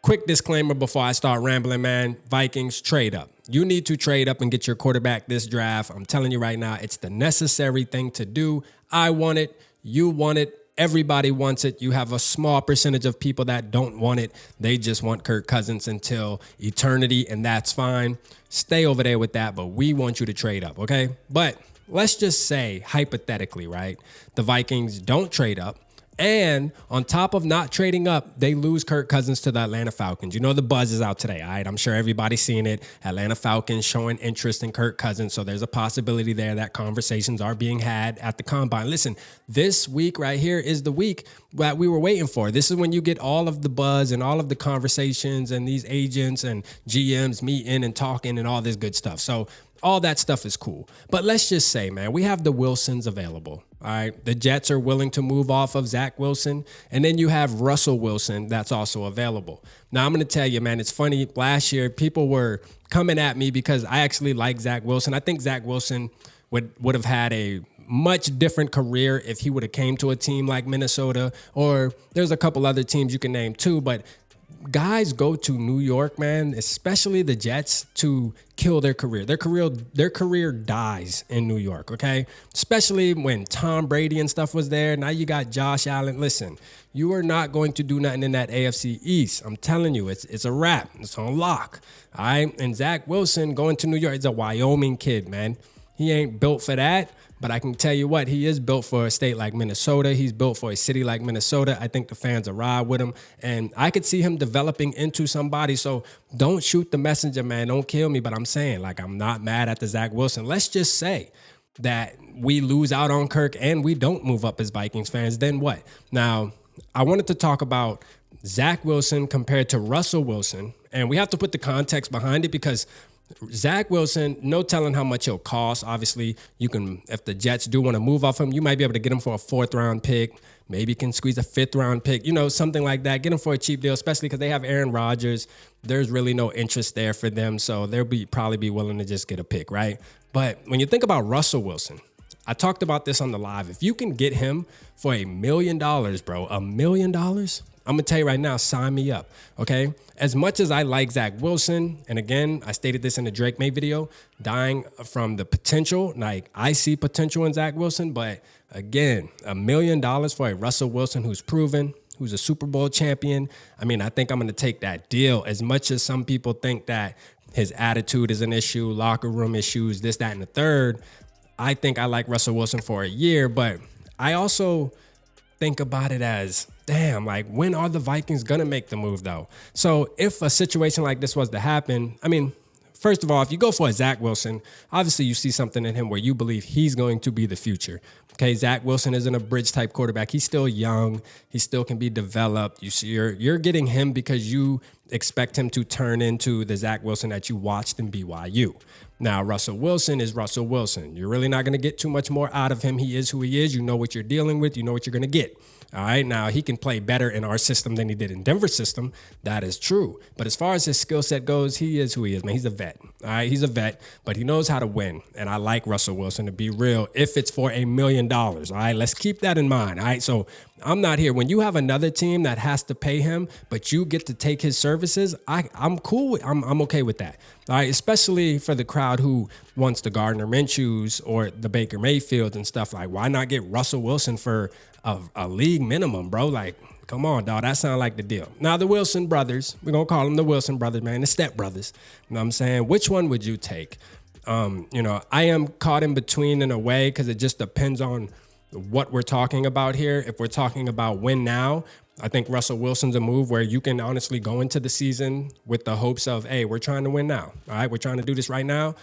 quick disclaimer before I start rambling, man. Vikings, trade up. You need to trade up and get your quarterback this draft. I'm telling you right now, it's the necessary thing to do. I want it. You want it. Everybody wants it. You have a small percentage of people that don't want it. They just want Kirk Cousins until eternity, and that's fine. Stay over there with that, but we want you to trade up, okay? But let's just say, hypothetically, right, the Vikings don't trade up. And on top of not trading up, they lose Kirk Cousins to the Atlanta Falcons. You know the buzz is out today, all right? I'm sure everybody's seen it. Atlanta Falcons showing interest in Kirk Cousins, so there's a possibility there that conversations are being had at the Combine. Listen, this week right here is the week that we were waiting for. This is when you get all of the buzz and all of the conversations and these agents and GMs meeting and talking and all this good stuff. So all that stuff is cool. But let's just say, man, we have the Wilsons available. All right. The Jets are willing to move off of Zach Wilson. And then you have Russell Wilson that's also available. Now, I'm going to tell you, man, it's funny. Last year, people were coming at me because I actually like Zach Wilson. I think Zach Wilson would have had a much different career if he would have came to a team like Minnesota, or there's a couple other teams you can name too. But guys go to New York, man, especially the Jets, to kill their career. Their career dies in New York, okay? Especially when Tom Brady and stuff was there. Now you got Josh Allen. Listen, you are not going to do nothing in that AFC East. I'm telling you, it's a wrap. It's on lock, all right? And Zach Wilson going to New York is a Wyoming kid, man. He ain't built for that. But I can tell you what, he is built for a state like Minnesota. He's built for a city like Minnesota. I think the fans will ride with him. And I could see him developing into somebody. So don't shoot the messenger, man. Don't kill me. But I'm saying, like, I'm not mad at the Zach Wilson. Let's just say that we lose out on Kirk and we don't move up as Vikings fans. Then what? Now, I wanted to talk about Zach Wilson compared to Russell Wilson. And we have to put the context behind it because Zach Wilson, no telling how much he'll cost. Obviously, you can, if the Jets do want to move off him, you might be able to get him for a 4th-round pick. Maybe you can squeeze a 5th-round pick, something like that. Get him for a cheap deal, especially because they have Aaron Rodgers. There's really no interest there for them, so they'll probably be willing to just get a pick, right? But when you think about Russell Wilson, I talked about this on the live. If you can get him for $1 million, bro, $1 million, I'm going to tell you right now, sign me up, okay? As much as I like Zach Wilson, and again, I stated this in the Drake May video, dying from the potential, like I see potential in Zach Wilson, but again, $1 million for a Russell Wilson who's proven, who's a Super Bowl champion. I mean, I think I'm going to take that deal. As much as some people think that his attitude is an issue, locker room issues, this, that, and the third, I think I like Russell Wilson for a year, but I also think about it as, damn, like, when are the Vikings going to make the move, though? So if a situation like this was to happen, I mean, first of all, if you go for a Zach Wilson, obviously you see something in him where you believe he's going to be the future. Okay, Zach Wilson isn't a bridge-type quarterback. He's still young. He still can be developed. You see, you're getting him because you expect him to turn into the Zach Wilson that you watched in BYU. Now, Russell Wilson is Russell Wilson. You're really not going to get too much more out of him. He is who he is. You know what you're dealing with. You know what you're going to get. All right, now he can play better in our system than he did in Denver's system. That is true. But as far as his skill set goes, he is who he is, man. He's a vet. All right, he's a vet, but he knows how to win. And I like Russell Wilson, to be real, if it's for $1 million. All right, let's keep that in mind. All right, so I'm not here. When you have another team that has to pay him, but you get to take his services, I'm cool. I'm okay with that. All right, especially for the crowd who wants the Gardner Minshew's or the Baker Mayfields and stuff. Like, why not get Russell Wilson for a league minimum, bro? Like, come on, dog. That sounds like the deal. Now, the Wilson brothers, we're going to call them the Wilson brothers, man, the Step brothers. You know what I'm saying? Which one would you take? I am caught in between in a way because it just depends on what we're talking about here. If we're talking about win now, I think Russell Wilson's a move where you can honestly go into the season with the hopes of, hey, we're trying to win now. All right, we're trying to do this right now.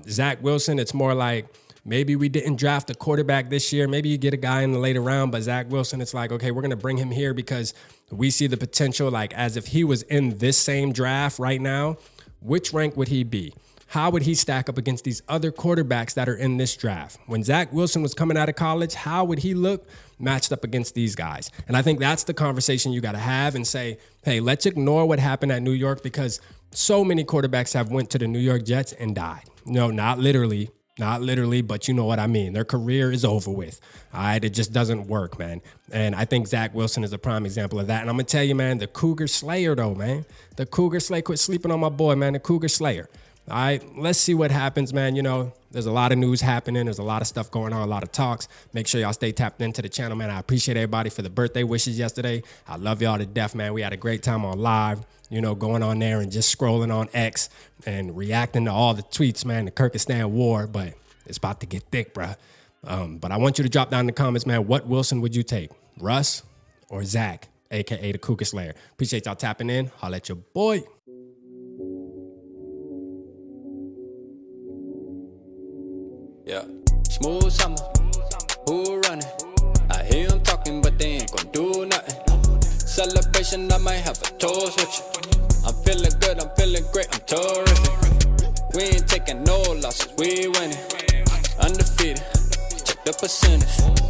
Zach Wilson, it's more like, maybe we didn't draft a quarterback this year. Maybe you get a guy in the later round, but Zach Wilson, it's like, okay, we're going to bring him here because we see the potential, like as if he was in this same draft right now, which rank would he be? How would he stack up against these other quarterbacks that are in this draft? When Zach Wilson was coming out of college, how would he look matched up against these guys? And I think that's the conversation you got to have and say, hey, let's ignore what happened at New York because so many quarterbacks have went to the New York Jets and died. No, not literally, Not literally, but you know what I mean. Their career is over with. All right, it just doesn't work, man. And I think Zach Wilson is a prime example of that. And I'm gonna tell you, man, the Cougar Slayer, though, man. The Cougar Slayer, quit sleeping on my boy, man. The Cougar Slayer. All right, let's see what happens, man. You know, there's a lot of news happening. There's a lot of stuff going on, a lot of talks. Make sure y'all stay tapped into the channel, man. I appreciate everybody for the birthday wishes yesterday. I love y'all to death, man. We had a great time on live, you know, going on there and just scrolling on X and reacting to all the tweets, man, the Kyrgyzstan war. But it's about to get thick, bruh. But I want you to drop down in the comments, man. What Wilson would you take, Russ or Zach, a.k.a. the Cougar Slayer? Appreciate y'all tapping in. Holla at your boy. Yeah, smooth summer, who running? I hear them talking, but they ain't gon' do nothing. Celebration, I might have a toast with you. I'm feeling good, I'm feeling great, I'm terrific. We ain't taking no losses, we winning. Undefeated, check the percentage.